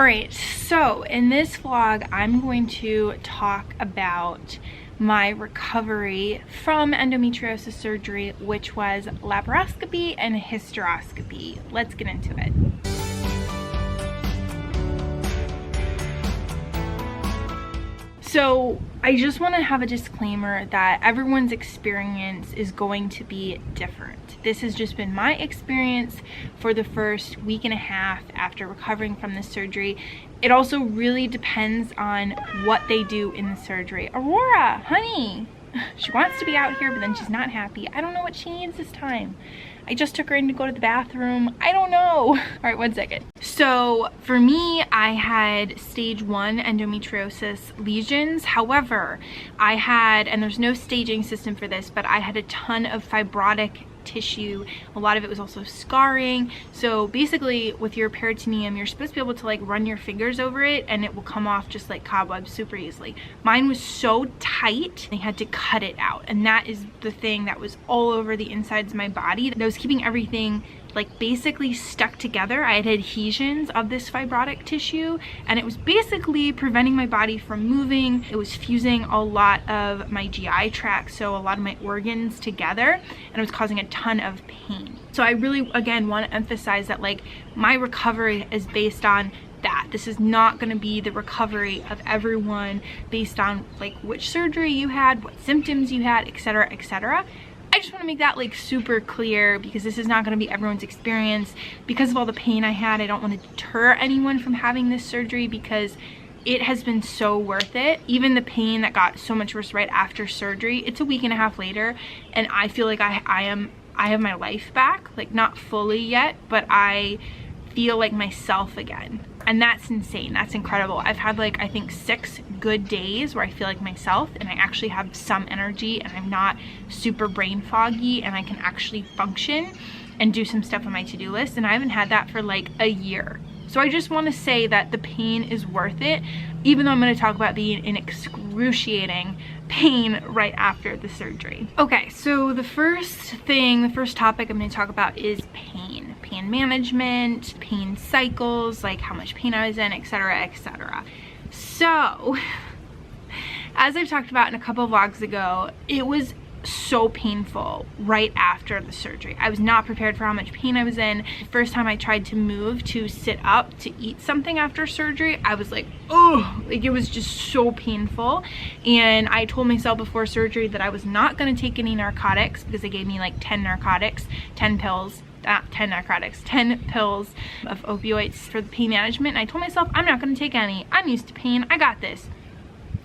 Alright, so in this vlog, I'm going to talk about my recovery from endometriosis surgery, which was laparoscopy and hysteroscopy. Let's get into it. So I just want to have a disclaimer that everyone's experience is going to be different. This has just been my experience for the first week and a half after recovering from the surgery. It also really depends on what they do in the surgery. Aurora, honey, she wants to be out here, but then she's not happy. I don't know what she needs this time. I just took her in to go to the bathroom. I don't know. All right, 1 second. So for me, I had stage 1 endometriosis lesions. However, I had, and there's no staging system for this, but I had a ton of fibrotic tissue. A lot of it was also scarring. So basically with your peritoneum, you're supposed to be able to like run your fingers over it and it will come off just like cobwebs super easily. Mine was so tight, they had to cut it out. And that is the thing that was all over the insides of my body. That was keeping everything like basically stuck together. I had adhesions of this fibrotic tissue and it was basically preventing my body from moving. It was fusing a lot of my GI tract, so a lot of my organs together, and it was causing a ton of pain. So I really, again, want to emphasize that like my recovery is based on that. This is not going to be the recovery of everyone based on like which surgery you had, what symptoms you had, etc., etc. I just want to make that like super clear because this is not going to be everyone's experience. Because of all the pain I had, I don't want to deter anyone from having this surgery because it has been so worth it. Even the pain that got so much worse right after surgery, it's a week and a half later and I feel like I have my life back, like not fully yet, but I feel like myself again. And that's insane. That's incredible. I've had like, I think 6 good days where I feel like myself and I actually have some energy and I'm not super brain foggy and I can actually function and do some stuff on my to-do list. And I haven't had that for like a year. So I just want to say that the pain is worth it, even though I'm going to talk about being in excruciating pain right after the surgery. Okay, so the first topic I'm going to talk about is pain. Pain management, pain cycles, like how much pain I was in, etc., etc. So, as I've talked about in a couple of vlogs ago, it was so painful right after the surgery. I was not prepared for how much pain I was in. The first time I tried to move to sit up to eat something after surgery, I was like, oh, like it was just so painful. And I told myself before surgery that I was not going to take any narcotics because they gave me like 10 narcotics, 10 pills. 10 narcotics, 10 pills of opioids for the pain management. And I told myself, I'm not going to take any. I'm used to pain. I got this.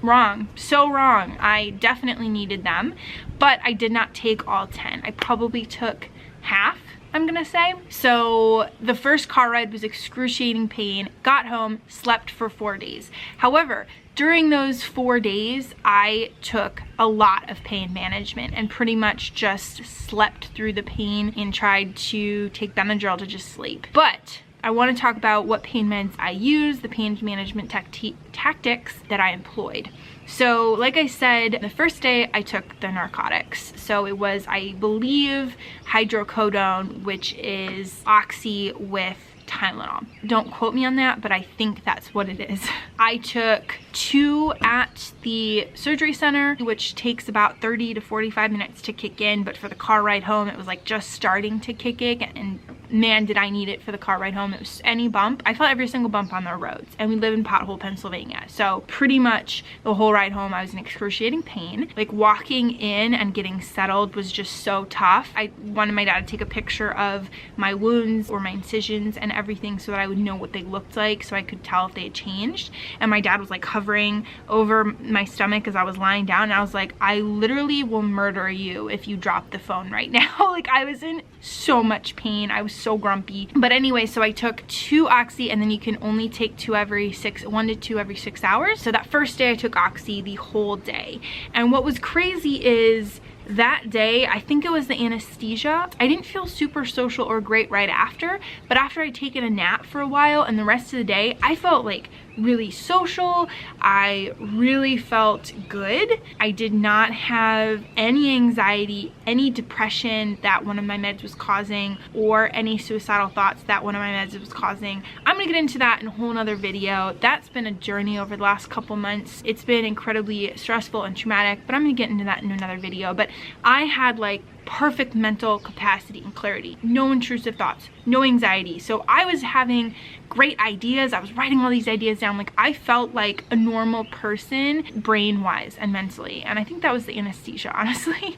Wrong. So wrong. I definitely needed them, but I did not take all 10. I probably took half, I'm gonna say. So the first car ride was excruciating pain. Got home, slept for 4 days. However, during those 4 days, I took a lot of pain management and pretty much just slept through the pain and tried to take Benadryl to just sleep. But I want to talk about what pain meds I use, the pain management tactics that I employed. So like I said, the first day I took the narcotics. So it was, I believe, hydrocodone, which is oxy with Tylenol. Don't quote me on that, but I think that's what it is. I took 2 at the surgery center, which takes about 30 to 45 minutes to kick in, but for the car ride home, it was like just starting to kick in, and man, did I need it for the car ride home. It was any bump. I felt every single bump on the roads, and we live in Pothole, Pennsylvania. So pretty much the whole ride home, I was in excruciating pain. Like walking in and getting settled was just so tough. I wanted my dad to take a picture of my wounds or my incisions and everything so that I would know what they looked like, so I could tell if they had changed. And my dad was like hovering over my stomach as I was lying down, and I was like, I literally will murder you if you drop the phone right now. Like I was in so much pain. I was so grumpy. But anyway, so I took 2 oxy, and then you can only take 1 to 2 every 6 hours. So that first day I took oxy the whole day. And what was crazy is that day, I think it was the anesthesia, I didn't feel super social or great right after, but after I'd taken a nap for a while and the rest of the day, I felt like really social. I really felt good. I did not have any anxiety, any depression that one of my meds was causing, or any suicidal thoughts that one of my meds was causing. I'm gonna get into that in a whole nother video. That's been a journey over the last couple months. It's been incredibly stressful and traumatic, but I'm gonna get into that in another video. But I had like perfect mental capacity and clarity, no intrusive thoughts, no anxiety. So I was having great ideas. I was writing all these ideas down. Like, I felt like a normal person brain wise and mentally, and I think that was the anesthesia, honestly.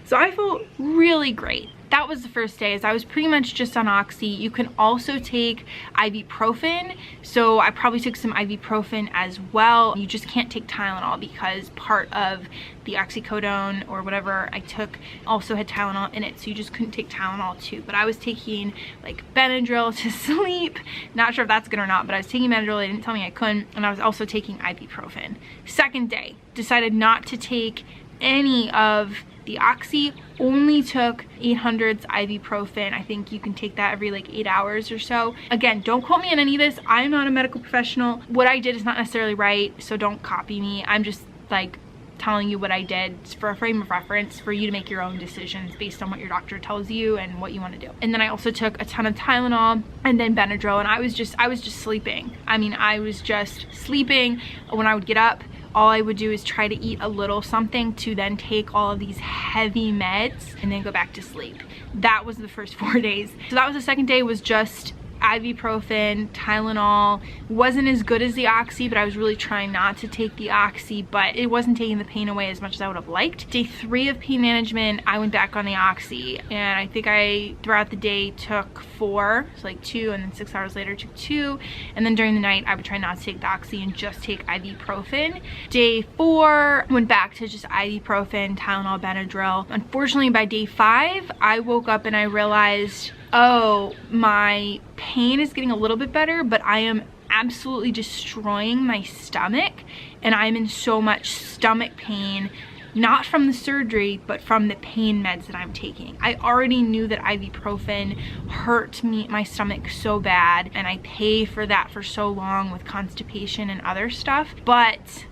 So I felt really great. That was the first day, as I was pretty much just on oxy. You can also take ibuprofen, so I probably took some ibuprofen as well. You just can't take Tylenol because part of the oxycodone or whatever I took also had Tylenol in it, so you just couldn't take Tylenol too. But I was taking like Benadryl to sleep. Not sure if that's good or not, but I was taking Benadryl. They didn't tell me I couldn't, and I was also taking ibuprofen. Second day, decided not to take any of the oxy, only took 800s ibuprofen. I think you can take that every like 8 hours or so. Again, don't quote me on any of this. I'm not a medical professional. What I did is not necessarily right, so don't copy me. I'm just like telling you what I did for a frame of reference for you to make your own decisions based on what your doctor tells you and what you want to do. And then I also took a ton of Tylenol and then Benadryl, and I was just sleeping. I mean, I was just sleeping. When I would get up, all I would do is try to eat a little something to then take all of these heavy meds and then go back to sleep. That was the first 4 days. So that was the second day, was just ibuprofen, Tylenol. Wasn't as good as the oxy, but I was really trying not to take the oxy, but it wasn't taking the pain away as much as I would have liked. Day 3 of pain management, I went back on the oxy, and I think I throughout the day took 4, so like 2, and then 6 hours later took 2, and then during the night I would try not to take the oxy and just take ibuprofen. Day 4 went back to just ibuprofen, Tylenol, Benadryl. Unfortunately, by day 5 I woke up and I realized, oh, my pain is getting a little bit better, but I am absolutely destroying my stomach, and I'm in so much stomach pain, not from the surgery, but from the pain meds that I'm taking. I already knew that ibuprofen hurt my stomach so bad, and I pay for that for so long with constipation and other stuff. But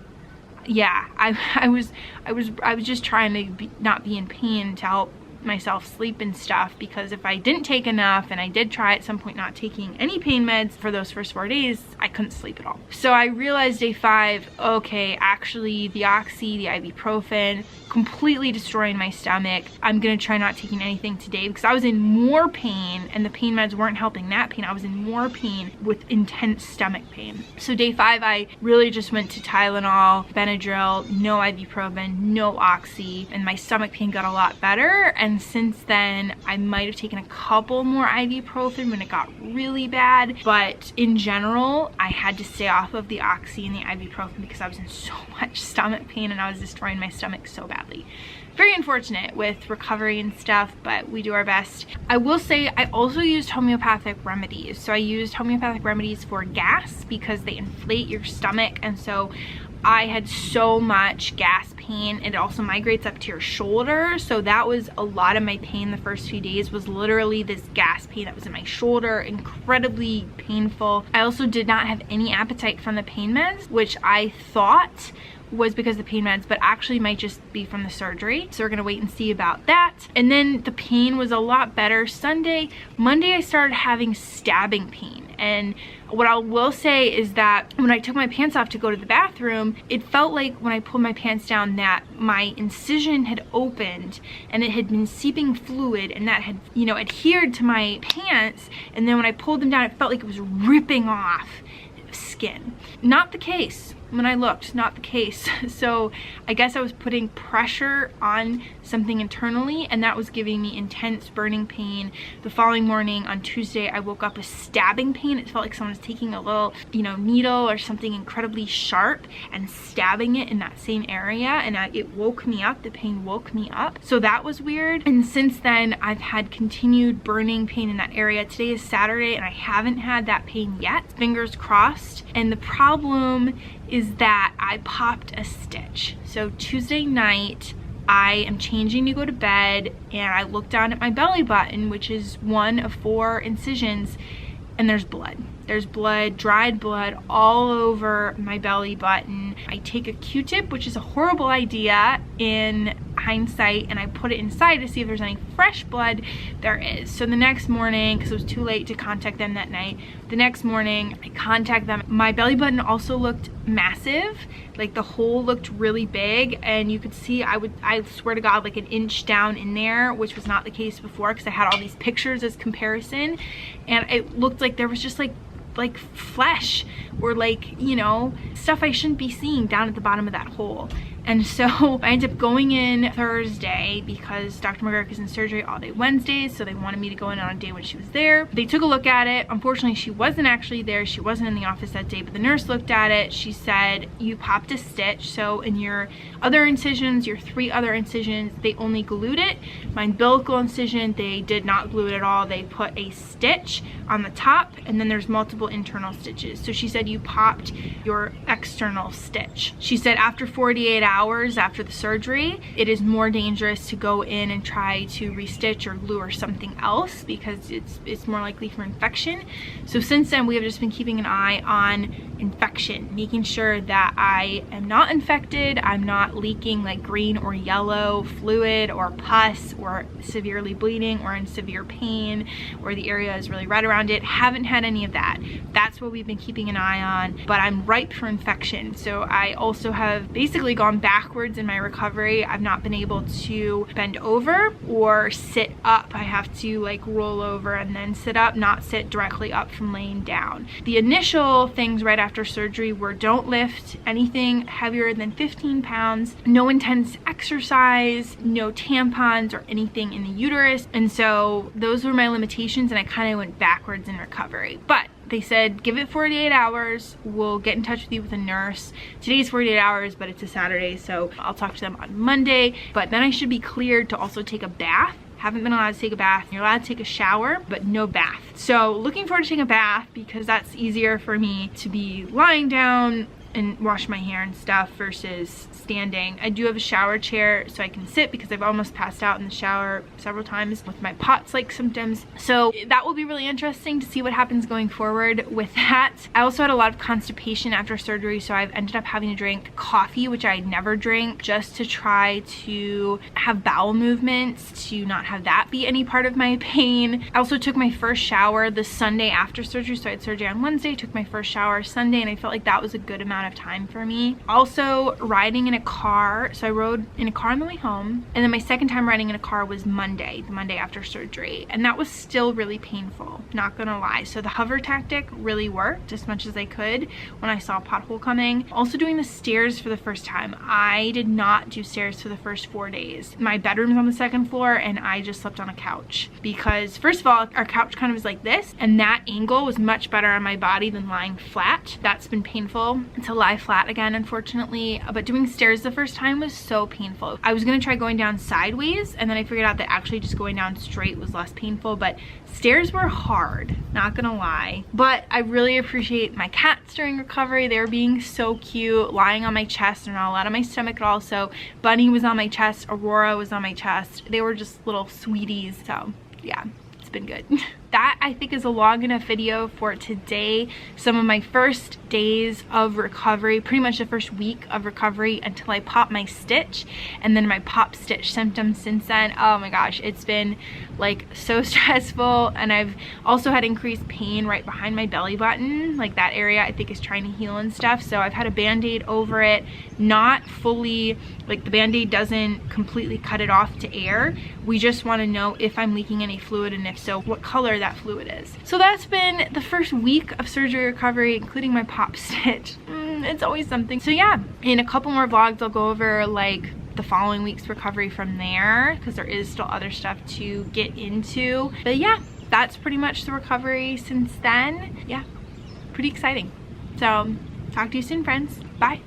yeah, I was just trying to not be in pain to help myself sleep and stuff, because if I didn't take enough, and I did try at some point not taking any pain meds for those first 4 days, I couldn't sleep at all. So I realized day 5, okay, actually the oxy, the ibuprofen, completely destroying my stomach. I'm gonna try not taking anything today, because I was in more pain and the pain meds weren't helping that pain. I was in more pain with intense stomach pain. So day 5, I really just went to Tylenol, Benadryl, no ibuprofen, no oxy, and my stomach pain got a lot better. And since then, I might have taken a couple more ibuprofen when it got really bad, but in general, I had to stay off of the oxy and the ibuprofen because I was in so much stomach pain and I was destroying my stomach so badly. Very unfortunate with recovery and stuff, but we do our best. I will say I also used homeopathic remedies. So I used homeopathic remedies for gas because they inflate your stomach, and so I had so much gas pain. It also migrates up to your shoulder, so that was a lot of my pain the first few days, was literally this gas pain that was in my shoulder, incredibly painful. I also did not have any appetite from the pain meds, which I thought was because of the pain meds, but actually might just be from the surgery. So we're gonna wait and see about that. And then the pain was a lot better Monday I started having stabbing pain. And what I will say is that when I took my pants off to go to the bathroom, it felt like when I pulled my pants down that my incision had opened and it had been seeping fluid, and that had, you know, adhered to my pants. And then when I pulled them down, it felt like it was ripping off skin. Not the case. When I looked, not the case. So I guess I was putting pressure on something internally, and that was giving me intense burning pain. The following morning on Tuesday, I woke up with stabbing pain. It felt like someone was taking a little, you know, needle or something incredibly sharp and stabbing it in that same area, and it woke me up. The pain woke me up. So that was weird. And since then, I've had continued burning pain in that area. Today is Saturday, and I haven't had that pain yet. Fingers crossed. And the problem is that I popped a stitch. So Tuesday night, I am changing to go to bed, and I look down at my belly button, which is one of 4 incisions, and there's blood. There's blood, dried blood all over my belly button. I take a Q-tip, which is a horrible idea in hindsight, and I put it inside to see if there's any fresh blood. There is. So the next morning, because it was too late to contact them that night, the next morning I contact them. My belly button also looked massive, like the hole looked really big, and you could see, I swear to God, like an inch down in there, which was not the case before because I had all these pictures as comparison, and it looked like there was just like flesh or like, you know, stuff I shouldn't be seeing down at the bottom of that hole. And so I ended up going in Thursday because Dr. McGurk is in surgery all day Wednesdays, so they wanted me to go in on a day when she was there. They took a look at it. Unfortunately, she wasn't actually there. She wasn't in the office that day, but the nurse looked at it. She said, you popped a stitch. So in your other incisions, your 3 other incisions, they only glued it. My umbilical incision, they did not glue it at all. They put a stitch on the top, and then there's multiple internal stitches. So she said you popped your external stitch. She said after 48 hours after the surgery, it is more dangerous to go in and try to restitch or glue or something else because it's more likely for infection. So since then, we have just been keeping an eye on infection, making sure that I am not infected, I'm not leaking like green or yellow fluid or pus or severely bleeding or in severe pain or the area is really red around it. Haven't had any of that. That's what we've been keeping an eye on, but I'm ripe for infection. So I also have basically gone backwards in my recovery. I've not been able to bend over or sit up. I have to like roll over and then sit up, not sit directly up from laying down. The initial things right after surgery were don't lift anything heavier than 15 pounds, no intense exercise, no tampons or anything in the uterus. And so those were my limitations, and I kind of went backwards in recovery. But they said, give it 48 hours. We'll get in touch with you with a nurse. Today's 48 hours, but it's a Saturday, so I'll talk to them on Monday. But then I should be cleared to also take a bath. Haven't been allowed to take a bath. You're allowed to take a shower, but no bath. So looking forward to taking a bath because that's easier for me to be lying down and wash my hair and stuff versus standing. I do have a shower chair so I can sit because I've almost passed out in the shower several times with my POTS-like symptoms. So that will be really interesting to see what happens going forward with that. I also had a lot of constipation after surgery, so I've ended up having to drink coffee, which I never drink, just to try to have bowel movements, to not have that be any part of my pain. I also took my first shower the Sunday after surgery, so I had surgery on Wednesday, took my first shower Sunday, and I felt like that was a good amount of time for me. Also, riding in a car. So I rode in a car on the way home, and then my second time riding in a car was Monday, the Monday after surgery, and that was still really painful, not gonna lie. So the hover tactic really worked as much as I could when I saw a pothole coming. Also doing the stairs for the first time. I did not do stairs for the first 4 days. My bedroom's on the second floor, and I just slept on a couch because, first of all, our couch kind of was like this, and that angle was much better on my body than lying flat. That's been painful to lie flat again, unfortunately. But doing stairs the first time was so painful. I was gonna try going down sideways, and then I figured out that actually just going down straight was less painful, but stairs were hard, not gonna lie. But I really appreciate my cats during recovery. They were being so cute, lying on my chest. They're not allowed on my stomach at all, so Bunny was on my chest, Aurora was on my chest. They were just little sweeties, so yeah, it's been good. That, I think, is a long enough video for today. Some of my first days of recovery, pretty much the first week of recovery until I popped my stitch, and then my pop stitch symptoms since then. Oh my gosh, it's been like so stressful, and I've also had increased pain right behind my belly button. Like that area I think is trying to heal and stuff, so I've had a band-aid over it, not fully, like the band-aid doesn't completely cut it off to air. We just want to know if I'm leaking any fluid, and if so, what color that fluid is. So that's been the first week of surgery recovery, including my pop stitch. It's always something. So yeah, in a couple more vlogs I'll go over like the following week's recovery from there, because there is still other stuff to get into. But yeah, that's pretty much the recovery since then. Yeah, pretty exciting. So talk to you soon, friends. Bye.